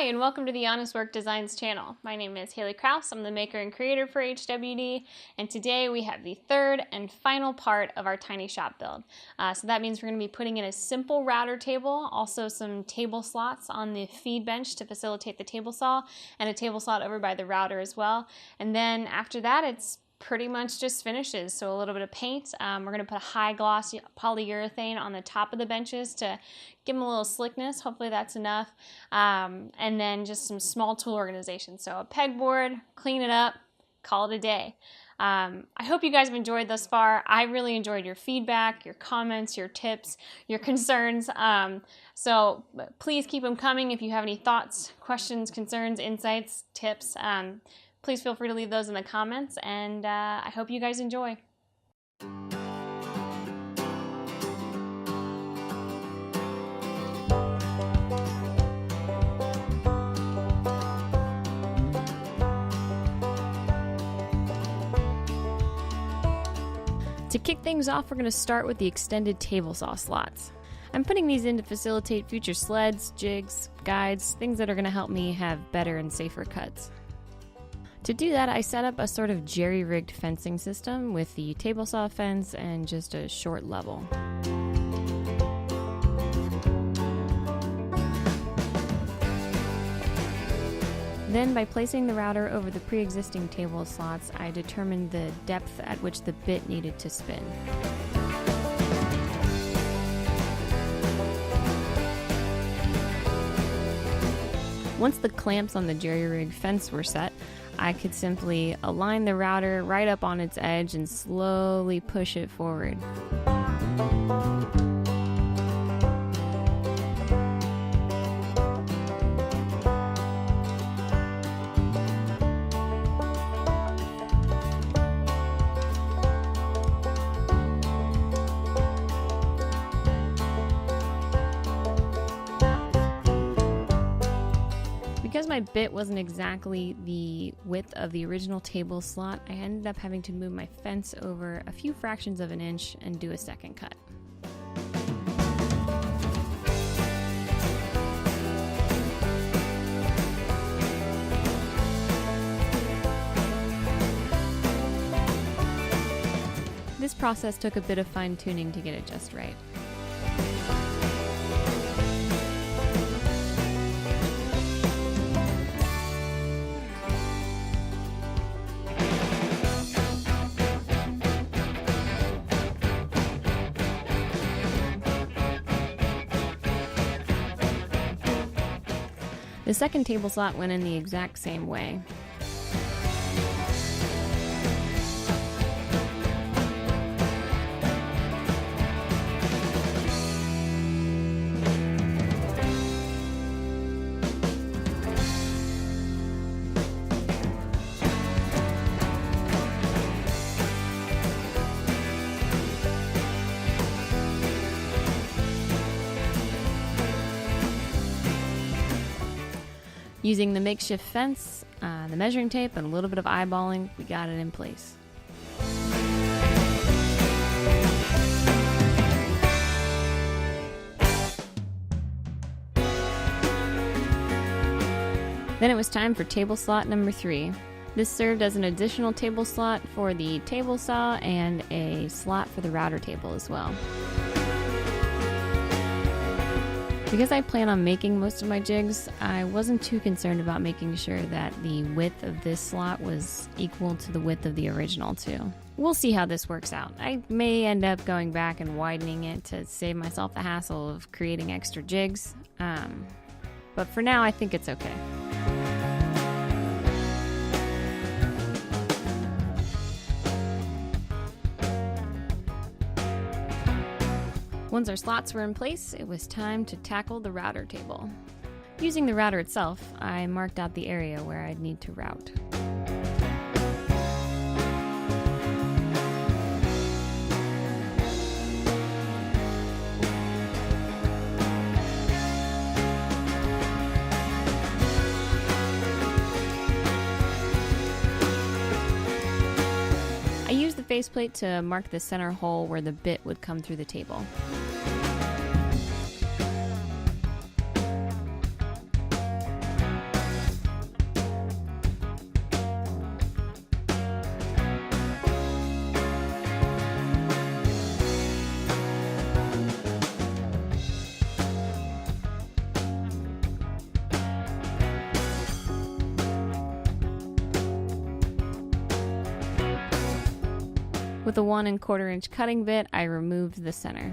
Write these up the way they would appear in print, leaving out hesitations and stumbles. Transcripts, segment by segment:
Hi, and welcome to the Honest Work Designs channel. My name is Haley Kraus. I'm the maker and creator for HWD, and today we have the third and final part of our tiny shop build. So that means we're going to be putting in a simple router table, also some table slots on the feed bench to facilitate the table saw, and a table slot over by the router as well. And then after that, it's pretty much just finishes. So a little bit of paint. We're going to put a high gloss polyurethane on the top of the benches to give them a little slickness. Hopefully that's enough. And then just some small tool organization. So a pegboard, clean it up, call it a day. I hope you guys have enjoyed thus far. I really enjoyed your feedback, your comments, your tips, your concerns. So please keep them coming. If you have any thoughts, questions, concerns, insights, tips, please feel free to leave those in the comments, and I hope you guys enjoy. To kick things off, we're going to start with the extended table saw slots. I'm putting these in to facilitate future sleds, jigs, guides, things that are going to help me have better and safer cuts. To do that, I set up a sort of jerry-rigged fencing system with the table saw fence and just a short level. Then, by placing the router over the pre-existing table slots, I determined the depth at which the bit needed to spin. Once the clamps on the jerry-rig fence were set, I could simply align the router right up on its edge and slowly push it forward. Because my bit wasn't exactly the width of the original table slot, I ended up having to move my fence over a few fractions of an inch and do a second cut. This process took a bit of fine-tuning to get it just right. The second table slot went in the exact same way. Using the makeshift fence, the measuring tape, and a little bit of eyeballing, we got it in place. Then it was time for table slot number 3. This served as an additional table slot for the table saw and a slot for the router table as well. Because I plan on making most of my jigs, I wasn't too concerned about making sure that the width of this slot was equal to the width of the original too. We'll see how this works out. I may end up going back and widening it to save myself the hassle of creating extra jigs, but for now I think it's okay. Once our slots were in place, it was time to tackle the router table. Using the router itself, I marked out the area where I'd need to route. I used the faceplate to mark the center hole where the bit would come through the table. With a 1 1/4 inch cutting bit, I removed the center.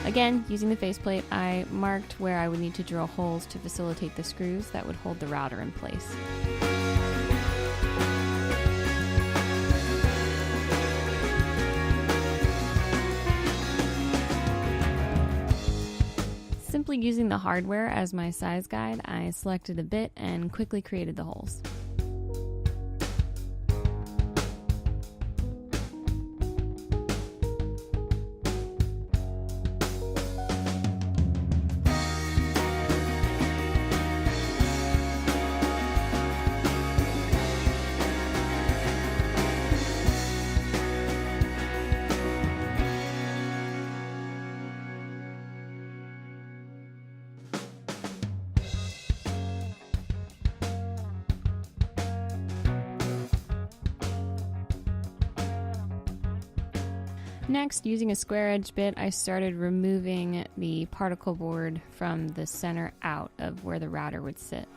Again, using the faceplate, I marked where I would need to drill holes to facilitate the screws that would hold the router in place. Simply using the hardware as my size guide, I selected a bit and quickly created the holes. Next, using a square edge bit, I started removing the particle board from the center out of where the router would sit.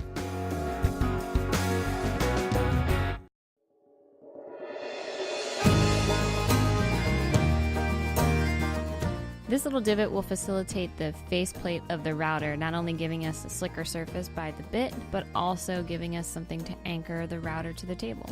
This little divot will facilitate the faceplate of the router, not only giving us a slicker surface by the bit, but also giving us something to anchor the router to the table.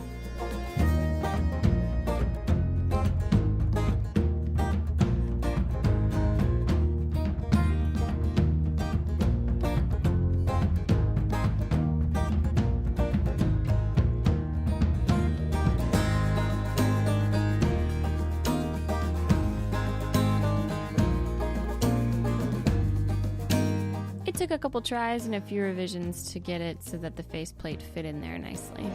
It took a couple tries and a few revisions to get it so that the faceplate fit in there nicely.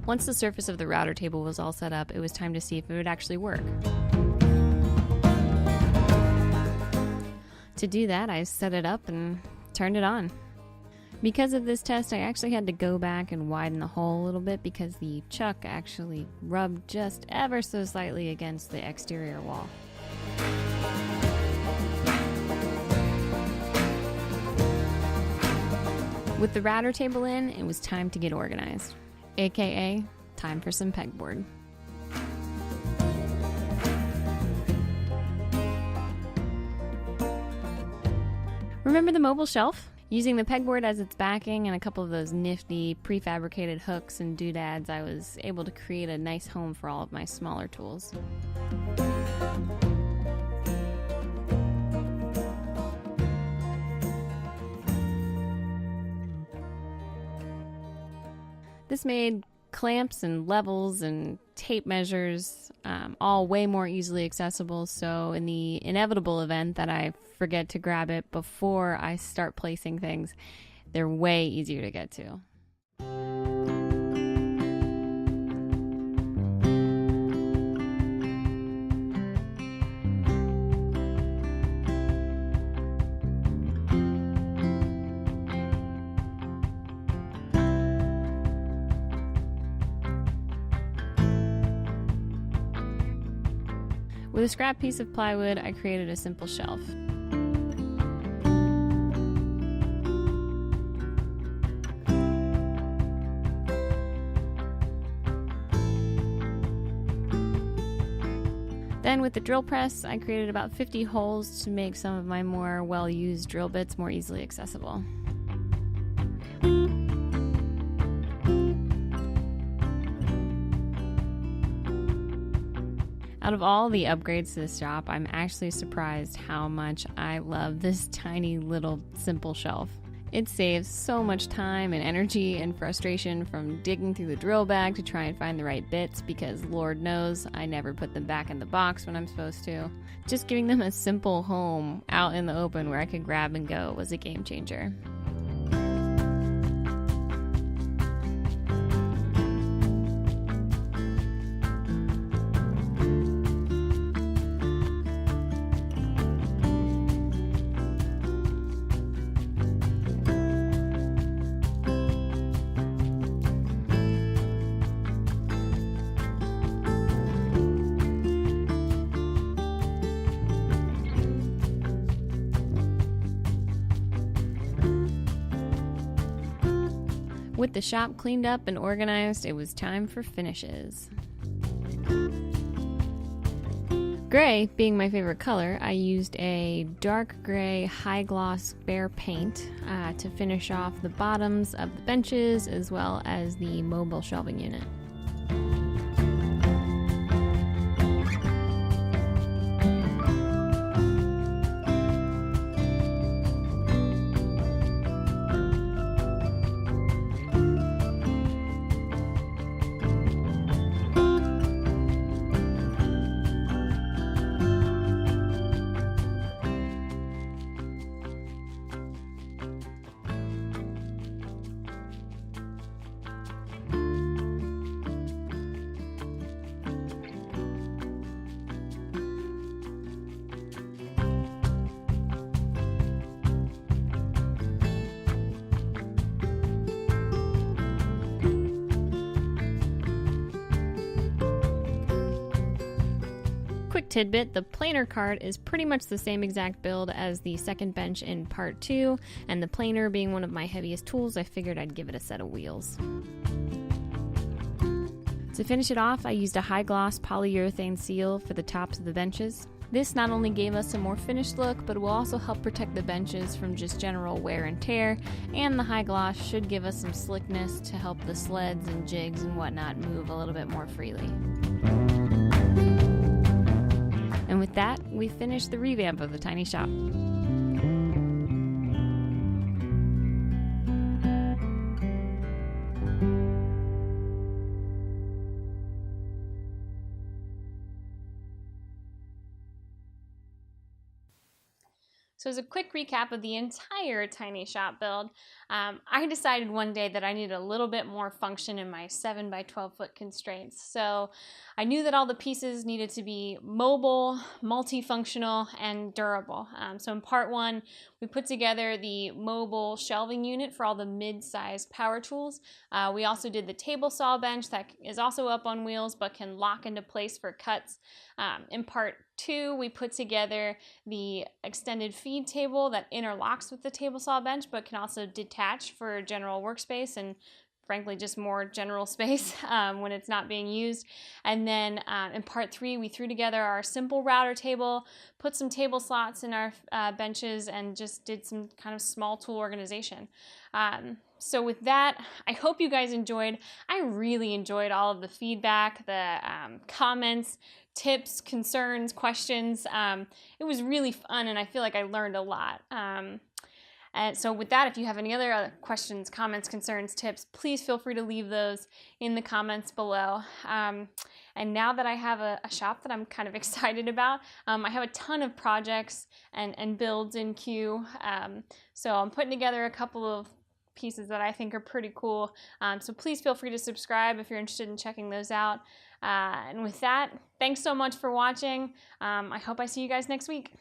Once the surface of the router table was all set up, it was time to see if it would actually work. To do that, I set it up and turned it on. Because of this test, I actually had to go back and widen the hole a little bit because the chuck actually rubbed just ever so slightly against the exterior wall. With the router table in, it was time to get organized. AKA, time for some pegboard. Remember the mobile shelf? Using the pegboard as its backing and a couple of those nifty prefabricated hooks and doodads, I was able to create a nice home for all of my smaller tools. This made clamps and levels and tape measures all way more easily accessible, so in the inevitable event that I forget to grab it before I start placing things, they're way easier to get to. With a scrap piece of plywood, I created a simple shelf. Then with the drill press, I created about 50 holes to make some of my more well-used drill bits more easily accessible. Out of all the upgrades to this shop, I'm actually surprised how much I love this tiny little simple shelf. It saves so much time and energy and frustration from digging through the drill bag to try and find the right bits, because Lord knows I never put them back in the box when I'm supposed to. Just giving them a simple home out in the open where I could grab and go was a game changer. With the shop cleaned up and organized, it was time for finishes. Gray being my favorite color, I used a dark gray high gloss Behr paint to finish off the bottoms of the benches as well as the mobile shelving unit. Quick tidbit, the planer cart is pretty much the same exact build as the second bench in part 2, and the planer being one of my heaviest tools, I figured I'd give it a set of wheels. To finish it off, I used a high gloss polyurethane seal for the tops of the benches. This not only gave us a more finished look, but will also help protect the benches from just general wear and tear, and the high gloss should give us some slickness to help the sleds and jigs and whatnot move a little bit more freely. And with that, we finished the revamp of the tiny shop. So as a quick recap of the entire tiny shop build, I decided one day that I needed a little bit more function in my 7 by 12 foot constraints. So I knew that all the pieces needed to be mobile, multifunctional, and durable. So in part 1, we put together the mobile shelving unit for all the mid-sized power tools. We also did the table saw bench that is also up on wheels but can lock into place for cuts. In part 2, we put together the extended feed table that interlocks with the table saw bench but can also detach for general workspace and frankly just more general space when it's not being used. And then in part 3, we threw together our simple router table, put some table slots in our benches, and just did some kind of small tool organization. So with that, I hope you guys enjoyed. I really enjoyed all of the feedback, the comments, tips, concerns, questions. It was really fun, and I feel like I learned a lot. And so with that, if you have any other questions, comments, concerns, tips, please feel free to leave those in the comments below. And now that I have a shop that I'm kind of excited about, I have a ton of projects and builds in queue. So I'm putting together a couple of pieces that I think are pretty cool. So please feel free to subscribe if you're interested in checking those out. And with that, thanks so much for watching. I hope I see you guys next week.